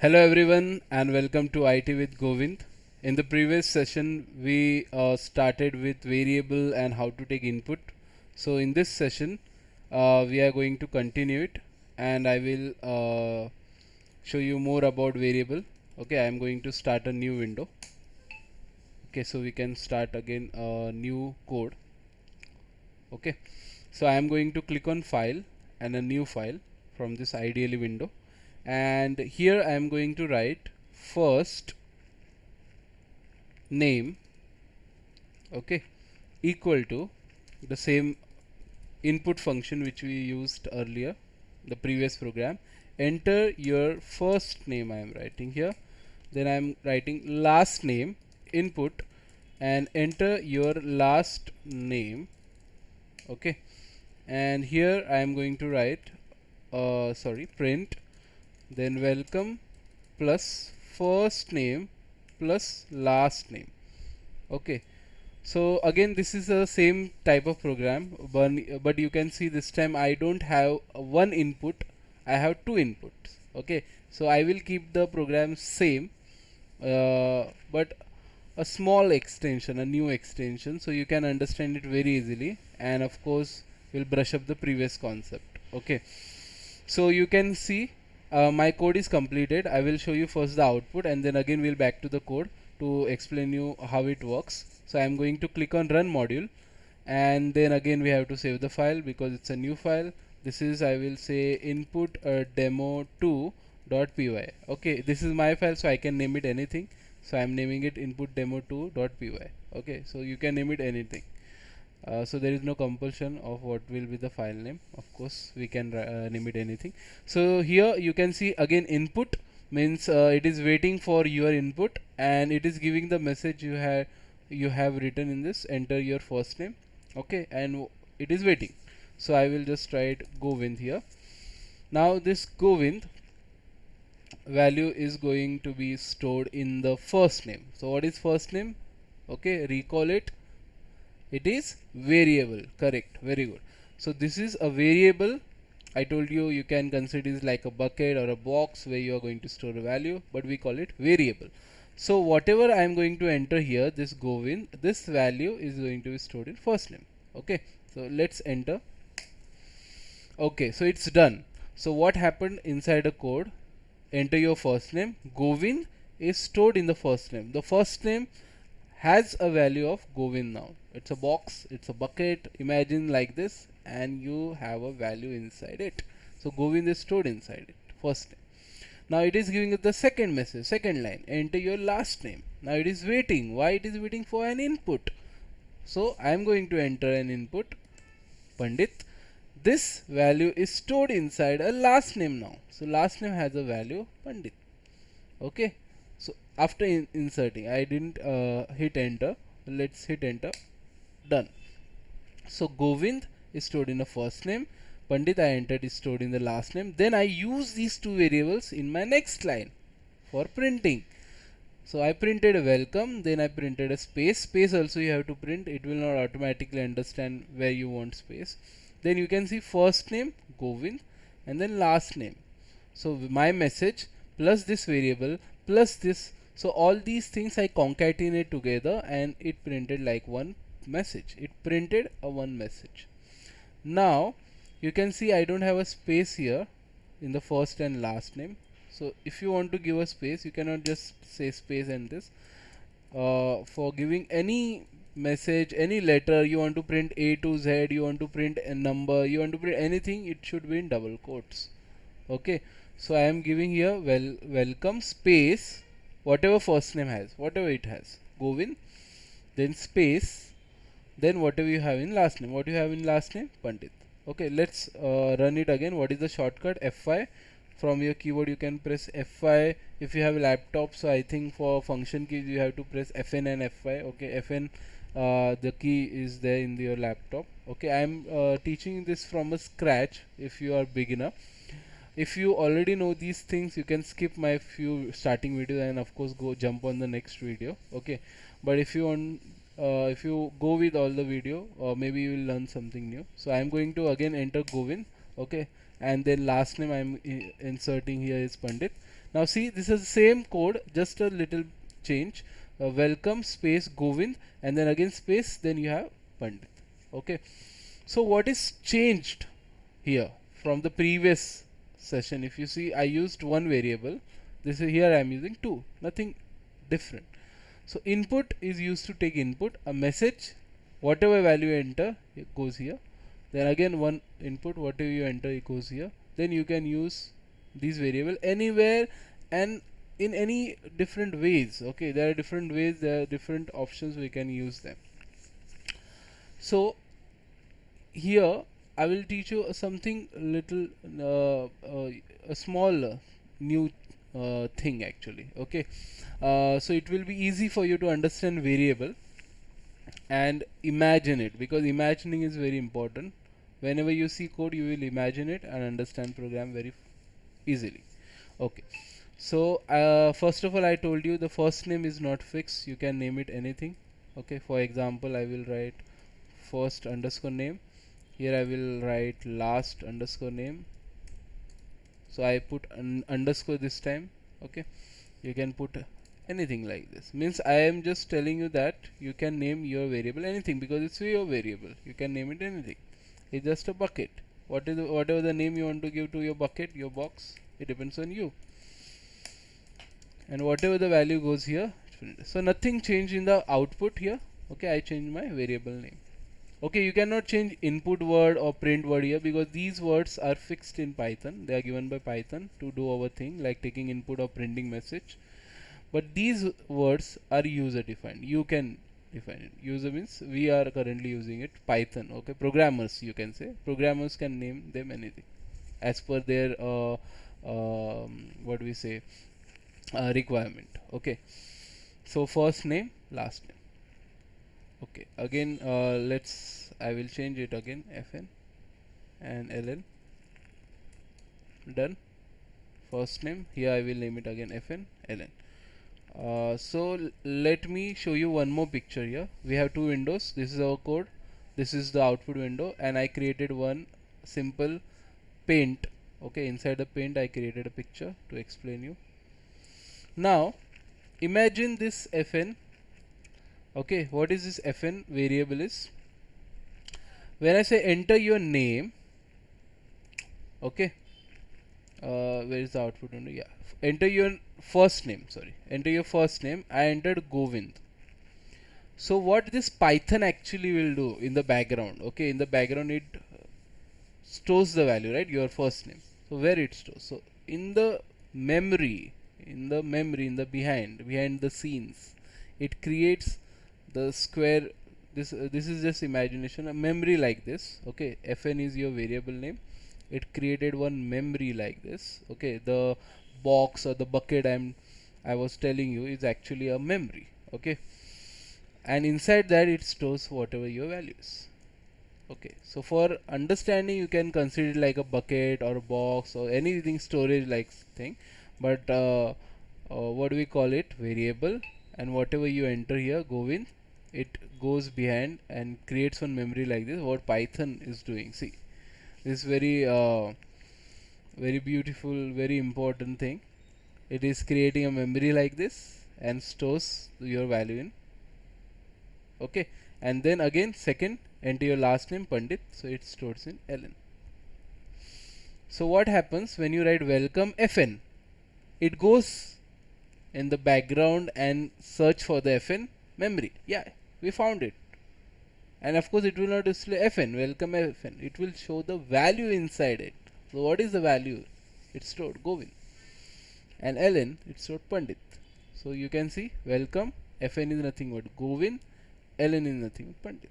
Hello everyone and welcome to IT with Govind. In the previous session we started with variable and how to take input. So in this session we are going to continue it and I will show you more about variable. Okay, I am going to start a new window. Okay, so we can start again a new code. Okay, so I am going to click on file and a new file from this ideally window, and here I am going to write first name, okay, equal to the same input function which we used earlier, the previous program. Enter your first name, I am writing here, then I am writing last name input and enter your last name. Okay, and here I am going to write print, then welcome plus first name plus last name. Okay, so again this is the same type of program, but you can see this time I don't have one input, I have two inputs. Okay, so I will keep the program same, but a small extension, a new extension, so you can understand it very easily, and of course we'll brush up the previous concept. Okay, so you can see my code is completed. I will show you first the output and then again we'll back to the code to explain you how it works. So I'm going to click on run module, and then again we have to save the file because it's a new file. This is, I will say, input demo2.py. okay, this is my file, so I can name it anything, so I'm naming it input demo2.py. okay, so you can name it anything. So there is no compulsion of what will be the file name. Of course we can name it anything. So here you can see again input means it is waiting for your input and it is giving the message you have written in this, enter your first name. Okay, and it is waiting, so I will just write Govind here. Now this Govind value is going to be stored in the first name. So what is first name? Okay, recall it, it is variable. Correct, very good. So this is a variable. I told you you can consider it like a bucket or a box where you are going to store a value, but we call it variable. So whatever I am going to enter here, this Govind, this value is going to be stored in first name. Okay, so let's enter. Okay, so it's done. So what happened inside the code? Enter your first name. Govind is stored in the first name. The first name has a value of Govind now. It's a box, it's a bucket, imagine like this, and you have a value inside it. So Govind is stored inside it, first name. Now it is giving us the second message, second line, enter your last name. Now it is waiting. Why it is waiting for an input? So I am going to enter an input, Pandit. This value is stored inside a last name now. So last name has a value Pandit. Okay, so after inserting, I didn't hit enter. Let's hit enter. Done. So Govind is stored in the first name, Pandit I entered is stored in the last name. Then I use these two variables in my next line for printing. So I printed a welcome, then I printed a space. Space also you have to print, it will not automatically understand where you want space. Then you can see first name Govind and then last name. So my message plus this variable plus this, so all these things I concatenate together and it printed like one message. It printed a one message. Now you can see I don't have a space here in the first and last name. So if you want to give a space, you cannot just say space and this. For giving any message, any letter, you want to print A to Z, you want to print a number, you want to print anything, it should be in double quotes. Okay, so I am giving here welcome space whatever first name has, whatever it has, Govind, then space, then whatever you have in last name. What you have in last name? Pandit. Okay, let's run it again. What is the shortcut? F5. From your keyboard you can press F5. If you have a laptop, so I think for function keys you have to press Fn and F5. Okay, Fn, the key is there in your laptop. Okay, I am teaching this from a scratch if you are beginner. If you already know these things, you can skip my few starting videos and of course go jump on the next video. Okay, but if you want, if you go with all the video, maybe you will learn something new. So I am going to again enter Govind. Okay, and then last name I am inserting here is Pandit. Now see, this is the same code, just a little change. Welcome space Govind, and then again space, then you have Pandit. Okay. So what is changed here from the previous session? If you see, I used one variable. This is here I am using two. Nothing different. So input is used to take input. A message, whatever value you enter, it goes here. Then again one input, whatever you enter, it goes here. Then you can use these variable anywhere and in any different ways. Okay, there are different ways, there are different options we can use them. So here I will teach you something little a small new thing actually. Okay, so it will be easy for you to understand variable and imagine it, because imagining is very important. Whenever you see code, you will imagine it and understand program very easily. Okay, so first of all, I told you the first name is not fixed, you can name it anything. Okay, for example, I will write first underscore name. Here I will write last underscore name. So I put underscore this time. Okay, you can put anything like this. Means I am just telling you that you can name your variable anything, because it's your variable. You can name it anything. It's just a bucket. Whatever the name you want to give to your bucket, your box, it depends on you. And whatever the value goes here. So nothing changed in the output here. Okay, I changed my variable name. Okay, you cannot change input word or print word here, because these words are fixed in Python. They are given by Python to do our thing like taking input or printing message. But these words are user defined. You can define it. User means we are currently using it. Python. Okay, programmers, you can say. Programmers can name them anything as per their what we say requirement. Okay, so first name, last name. Okay, again I will change it again, fn and ln. Done. First name, here I will name it again fn ln. So let me show you one more picture here. We have two windows. This is our code, this is the output window, and I created one simple paint. Okay, inside the paint I created a picture to explain you. Now imagine this fn. Okay, what is this fn variable is? When I say enter your name, okay, where is the output window? Yeah, enter your first name. Sorry, enter your first name. I entered Govind. So what this Python actually will do in the background? Okay, in the background it stores the value, right? Your first name. So where it stores? So in the memory, in the behind the scenes, it creates the square. This is just imagination, a memory like this. Okay, fn is your variable name. It created one memory like this. Okay, the box or the bucket I was telling you is actually a memory. Okay, and inside that it stores whatever your value is. Okay, so for understanding, you can consider it like a bucket or a box or anything storage like thing, but what do we call it? Variable. And whatever you enter here, Govind, it goes behind and creates one memory like this. What Python is doing, see, this very very beautiful, very important thing. It is creating a memory like this and stores your value in. Okay, and then again second, enter your last name Pandit, so it stores in ln. So what happens when you write welcome fn? It goes in the background and search for the fn memory. Yeah, we found it. And of course it will not display fn, welcome fn. It will show the value inside it. So what is the value? It's stored Govind. And ln, it's stored Pandit. So you can see welcome fn is nothing but Govind, ln is nothing but Pandit.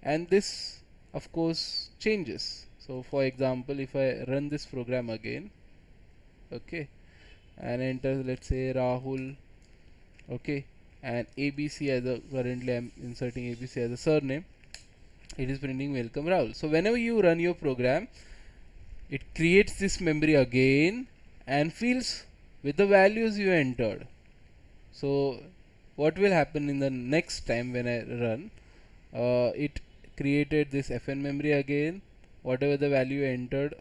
And this of course changes. So for example, if I run this program again, okay, and enter, let's say, Rahul, okay, and ABC as a, currently I'm inserting ABC as a surname, it is printing welcome Rahul. So whenever you run your program, it creates this memory again and fills with the values you entered. So what will happen in the next time when I run, it created this fn memory again, whatever the value entered,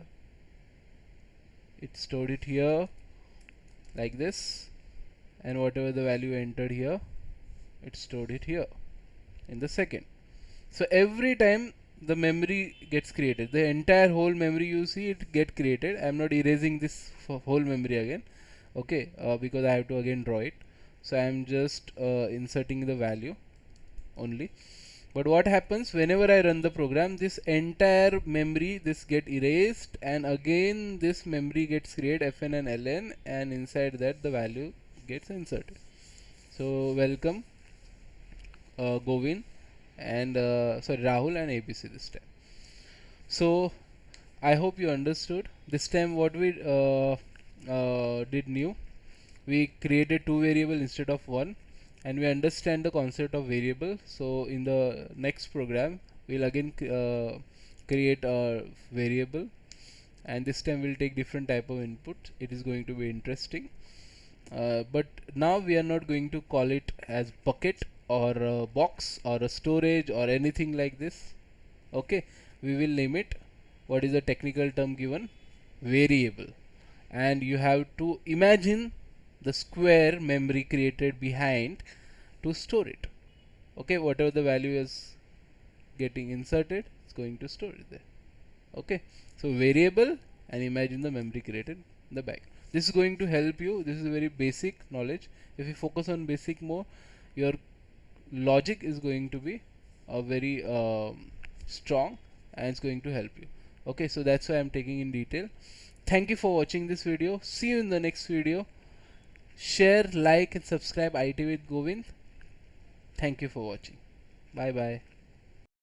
it stored it here, like this, and whatever the value entered here, it stored it here in the second. So every time the memory gets created, the entire whole memory you see it get created. I am not erasing this whole memory again, okay, because I have to again draw it. So I am just inserting the value only. But what happens whenever I run the program, this entire memory this get erased, and again this memory gets created fn and ln, and inside that the value gets inserted. So welcome Govind and sorry, Rahul and ABC this time. So I hope you understood. This time what we did new, we created two variable instead of one, and we understand the concept of variable. So in the next program we'll again create a variable, and this time we'll take different type of input. It is going to be interesting. But now we are not going to call it as bucket or a box or a storage or anything like this. Okay, we will name it, what is the technical term given, variable, and you have to imagine the square memory created behind to store it. Okay, whatever the value is getting inserted, it's going to store it there. Okay, so variable, and imagine the memory created in the back. This is going to help you. This is a very basic knowledge. If you focus on basic more, your logic is going to be very strong, and it's going to help you. Okay, so that's why I'm taking in detail. Thank you for watching this video. See you in the next video. Share, like and subscribe IT with Govind. Thank you for watching. Bye bye.